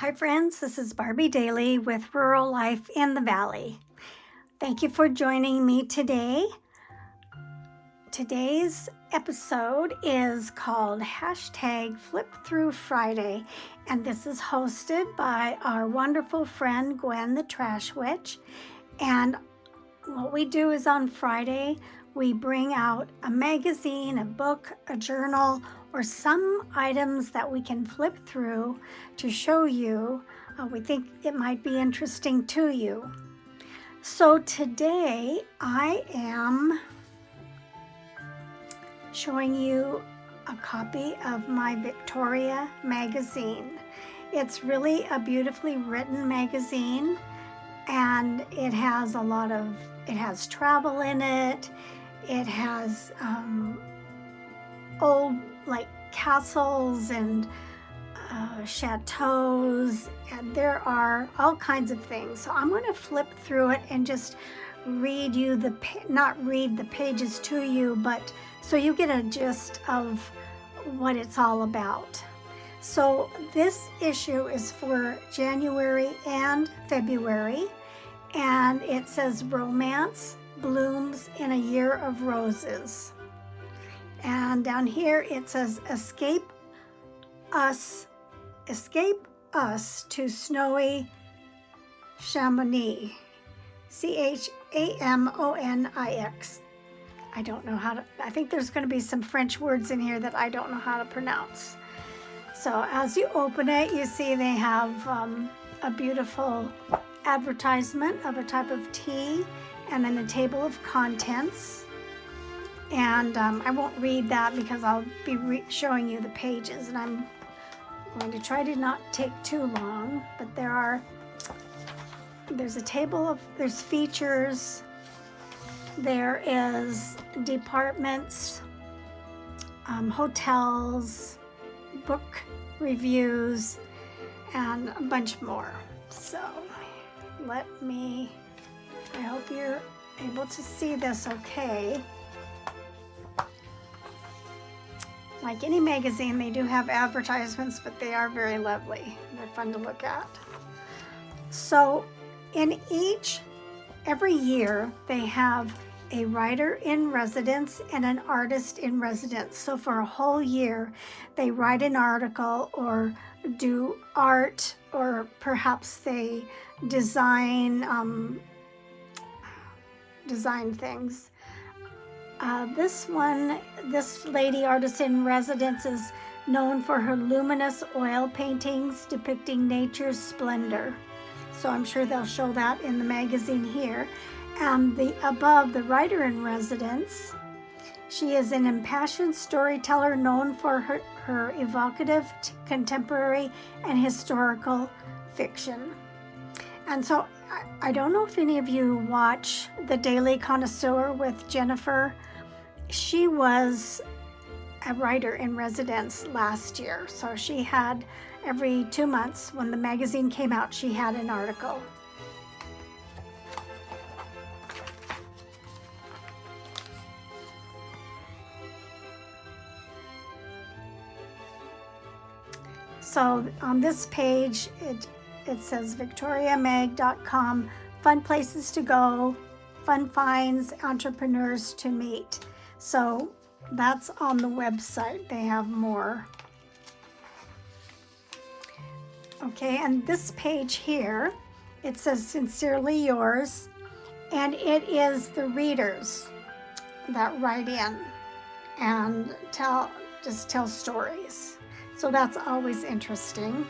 Hi friends, this is Barbie Daly with Rural Life in the Valley. Thank you for joining me today. Today's episode is called #Flip Through Friday, and this is hosted by our wonderful friend Gwen the Trash Witch. And what we do is on Friday, we bring out a magazine, a book, a journal, or some items that we can flip through to show you. We think it might be interesting to you. So today I am showing you a copy of my Victoria magazine. It's really a beautifully written magazine, and it has it has travel in it. It has old like castles and chateaus, and there are all kinds of things. So I'm going to flip through it and just read you not read the pages to you, but so you get a gist of what it's all about. So this issue is for January and February, and it says Romance Blooms in a Year of Roses. And down here it says Escape us to snowy Chamonix. Chamonix. I don't know how to, I think there's going to be some French words in here that I don't know how to pronounce. So as you open it, you see they have a beautiful advertisement of a type of tea, and then a table of contents. And I won't read that because I'll be showing you the pages, and I'm going to try to not take too long. But there's a table of, there's features, there is departments, hotels, book reviews, and a bunch more. So I hope you're able to see this okay. Like any magazine, they do have advertisements, but they are very lovely. They're fun to look at. So every year, they have a writer in residence and an artist in residence. So for a whole year, they write an article or do art, or perhaps they design things. This lady artist in residence is known for her luminous oil paintings depicting nature's splendor. So I'm sure they'll show that in the magazine here. And above, the writer in residence, she is an impassioned storyteller known for her evocative contemporary and historical fiction. And so I don't know if any of you watch The Daily Connoisseur with Jennifer. She was a writer in residence last year. So she had every 2 months when the magazine came out, she had an article. So on this page, it says victoriamag.com, fun places to go, fun finds, entrepreneurs to meet. So that's on the website. They have more. Okay, and this page here, it says Sincerely Yours, and it is the readers that write in and tell stories. So that's always interesting.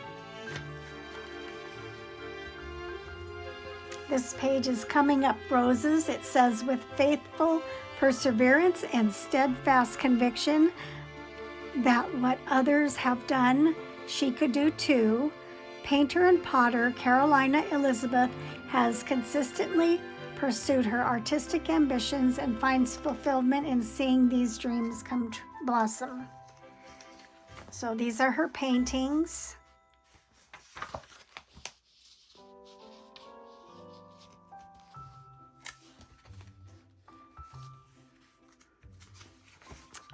This page is Coming Up Roses. It says, with faithful perseverance and steadfast conviction that what others have done, she could do too, painter and potter Carolina Elizabeth has consistently pursued her artistic ambitions and finds fulfillment in seeing these dreams blossom. So these are her paintings.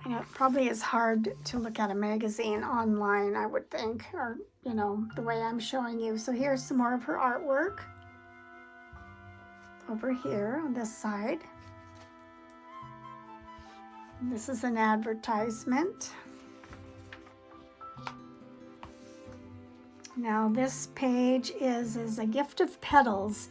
And it probably is hard to look at a magazine online, I would think, or, you know, the way I'm showing you. So here's some more of her artwork over here on this side. This is an advertisement. Now this page is a gift of petals.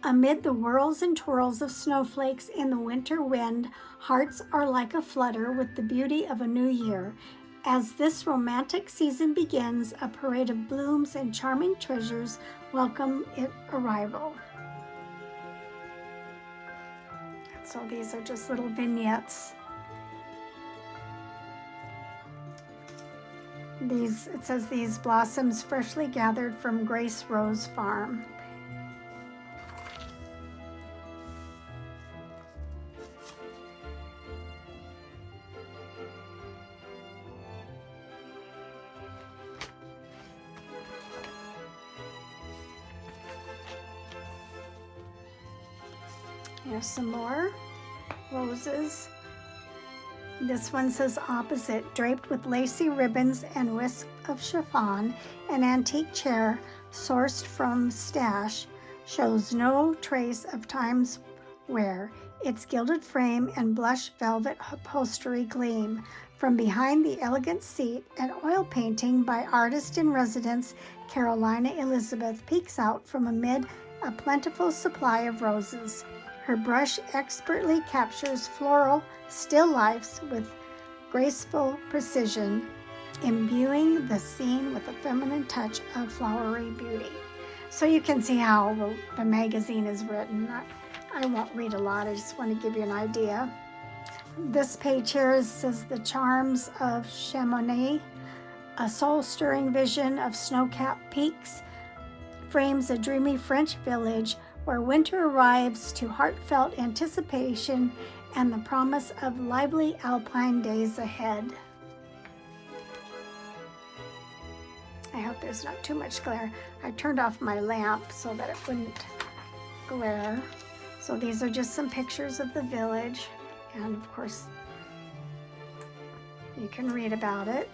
Amid the whirls and twirls of snowflakes in the winter wind, hearts are like a flutter with the beauty of a new year. As this romantic season begins, a parade of blooms and charming treasures welcome its arrival. So these are just little vignettes. It says these blossoms freshly gathered from Grace Rose Farm. Here's some more roses. This one says opposite, draped with lacy ribbons and wisp of chiffon, an antique chair sourced from stash shows no trace of time's wear. Its gilded frame and blush velvet upholstery gleam. From behind the elegant seat, an oil painting by artist in residence Carolina Elizabeth peeks out from amid a plentiful supply of roses. Her brush expertly captures floral still lifes with graceful precision, imbuing the scene with a feminine touch of flowery beauty. So you can see how the magazine is written. I won't read a lot, I just want to give you an idea. This page here says The Charms of Chamonix, a soul-stirring vision of snow-capped peaks, frames a dreamy French village where winter arrives to heartfelt anticipation and the promise of lively alpine days ahead. I hope there's not too much glare. I turned off my lamp so that it wouldn't glare. So these are just some pictures of the village, and of course you can read about it.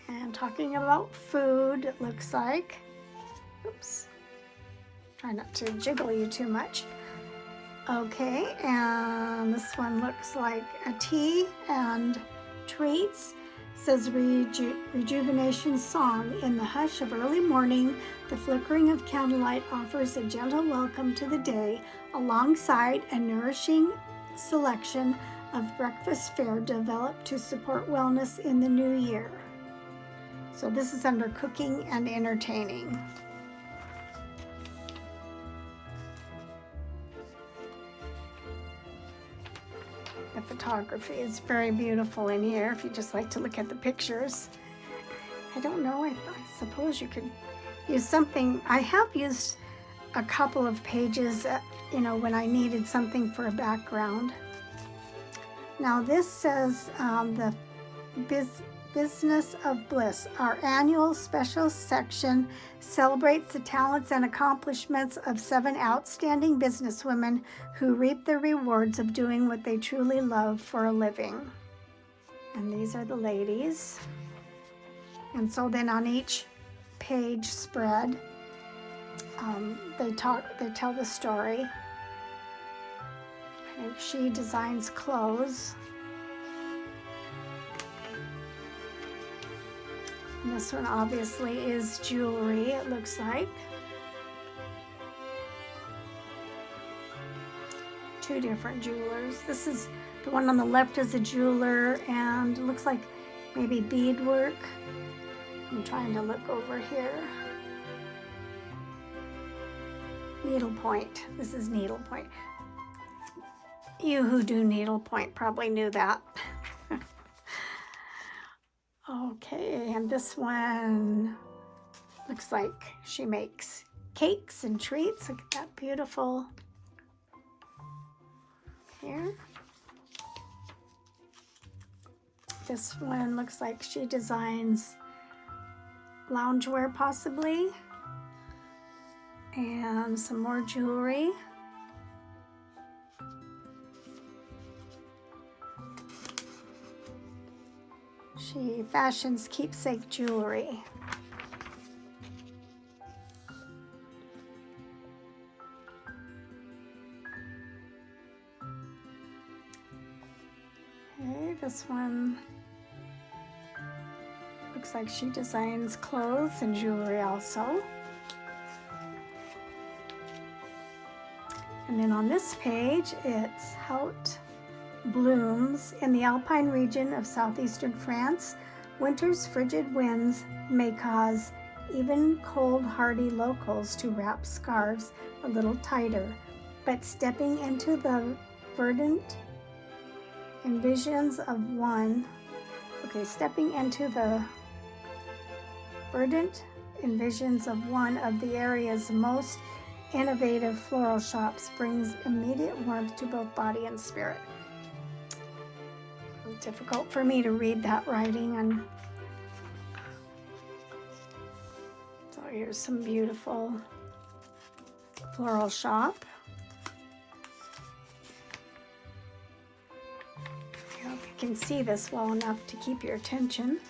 And talking about food, it looks like, oops, try not to jiggle you too much. Okay, and this one looks like a tea and treats. It says rejuvenation song. In the hush of early morning, the flickering of candlelight offers a gentle welcome to the day, alongside a nourishing selection of breakfast fare developed to support wellness in the new year. So this is under cooking and entertaining. The photography is very beautiful in here if you just like to look at the pictures. I don't know, I suppose you could use something. I have used a couple of pages, when I needed something for a background. Now this says the Business of Bliss. Our annual special section celebrates the talents and accomplishments of 7 outstanding businesswomen who reap the rewards of doing what they truly love for a living. And these are the ladies. And so then on each page spread, they tell the story. And she designs clothes. And this one obviously is jewelry, it looks like. 2 different jewelers. This is the one on the left is a jeweler, and it looks like maybe beadwork. I'm trying to look over here. Needlepoint. This is needlepoint. You who do needlepoint probably knew that. Okay, and this one looks like she makes cakes and treats. Look at that beautiful here. This one looks like she designs loungewear possibly. And some more jewelry. She fashions keepsake jewelry. Okay, this one looks like she designs clothes and jewelry also. And then on this page, it's how it blooms in the Alpine region of southeastern France. Winter's frigid winds may cause even cold, hardy locals to wrap scarves a little tighter, but stepping into the verdant envisions of one of the area's most innovative floral shops brings immediate warmth to both body and spirit. It was difficult for me to read that writing, and so here's some beautiful floral shop. I hope you can see this well enough to keep your attention.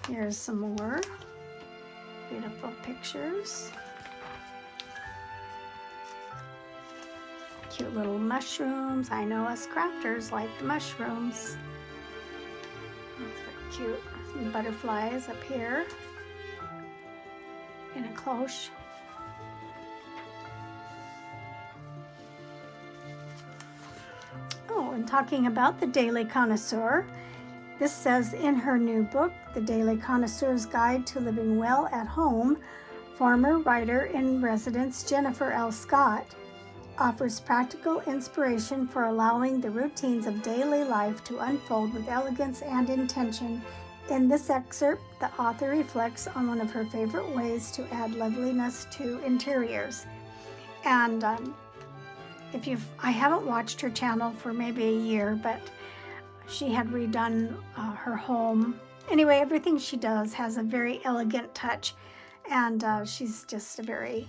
Here's some more beautiful pictures. Cute little mushrooms. I know us crafters like the mushrooms. That's very cute. Some butterflies up here in a cloche. Oh, and talking about the Daily Connoisseur, this says in her new book, The Daily Connoisseur's Guide to Living Well at Home, former writer-in-residence Jennifer L. Scott offers practical inspiration for allowing the routines of daily life to unfold with elegance and intention. In this excerpt, the author reflects on one of her favorite ways to add loveliness to interiors. And I haven't watched her channel for maybe a year, but she had redone her home. Anyway, everything she does has a very elegant touch, and she's just a very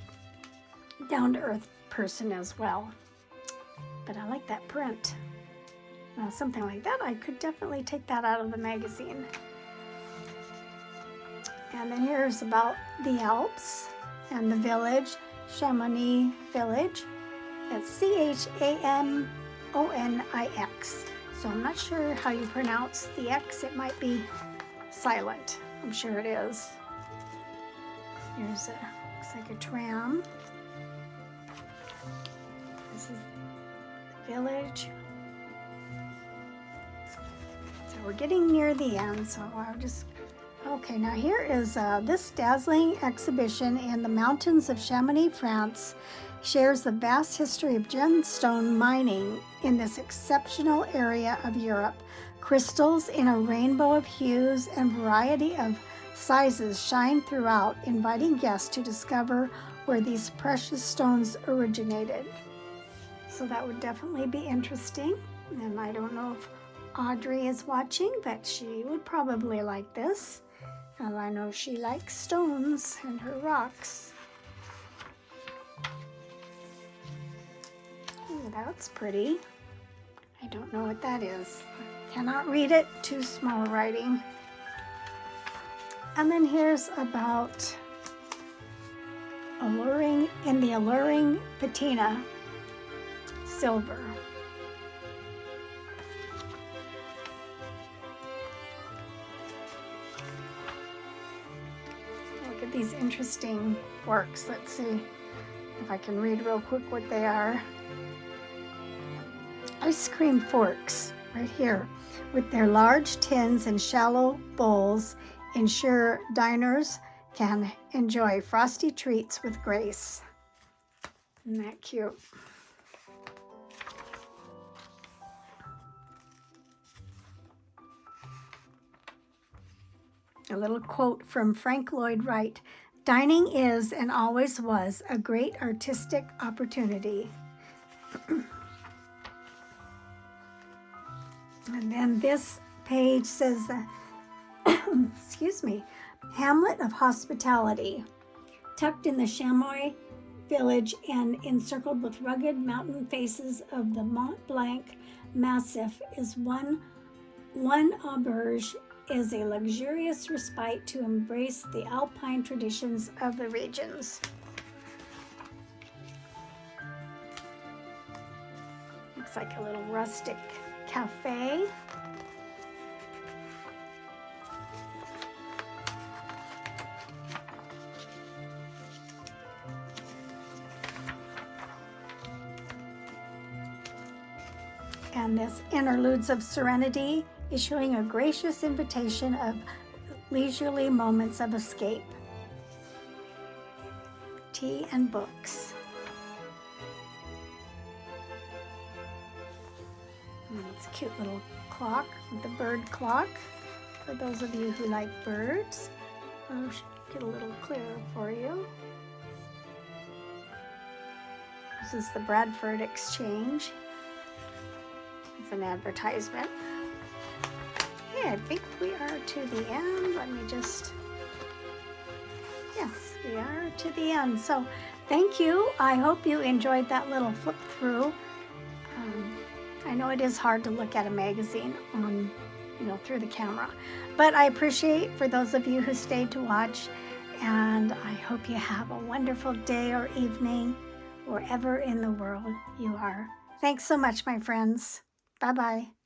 down-to-earth person as well. But I like that print. Something like that, I could definitely take that out of the magazine. And then here's about the Alps and the village, Chamonix Village. That's Chamonix. So I'm not sure how you pronounce the X. It might be silent. I'm sure it is. Here's looks like a tram. This is the village. So we're getting near the end, so I'll just... Okay, now here is this dazzling exhibition in the mountains of Chamonix, France, shares the vast history of gemstone mining in this exceptional area of Europe. Crystals in a rainbow of hues and variety of sizes shine throughout, inviting guests to discover where these precious stones originated. So that would definitely be interesting. And I don't know if Audrey is watching, but she would probably like this. And I know she likes stones and her rocks. Ooh, that's pretty. I don't know what that is. I cannot read it, too small writing. And then here's about the alluring patina silver. Look at these interesting works. Let's see if I can read real quick what they are. Ice cream forks right here with their large tins and shallow bowls ensure diners can enjoy frosty treats with grace. Isn't that cute? A little quote from Frank Lloyd Wright: "Dining is and always was a great artistic opportunity." And then this page says, excuse me, Hamlet of hospitality. Tucked in the chamois village and encircled with rugged mountain faces of the Mont Blanc Massif is one auberge is a luxurious respite to embrace the alpine traditions of the regions. Looks like a little rustic cafe. And this Interludes of Serenity, issuing a gracious invitation of leisurely moments of escape. Tea and books. And it's a cute little clock with the bird clock for those of you who like birds. I'll get a little clearer for you. This is the Bradford Exchange. It's an advertisement. Yeah, I think we are to the end. Let me just, yes, we are to the end. So thank you. I hope you enjoyed that little flip through. I know it is hard to look at a magazine on, through the camera, but I appreciate for those of you who stayed to watch, and I hope you have a wonderful day or evening wherever in the world you are. Thanks so much, my friends. Bye-bye.